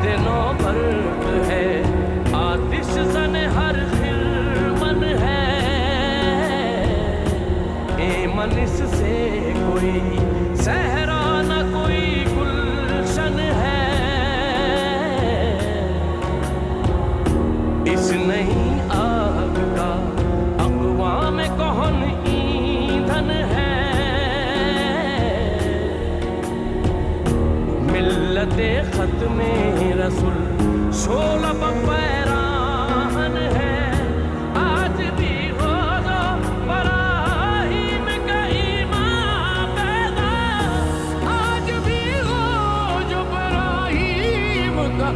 दिनों बर्फ है, आतिश जन हर खिलमन है। मन इससे कोई सहरा न कोई गुलशन है। इस नई आग का अक़वाम कौन ईंधन है। मिल्लते ख़त्मे रसूल शोला पैराहन है। आज भी हो जो बराहीम का ईमान पैदा, आज भी हो जो बराहीम का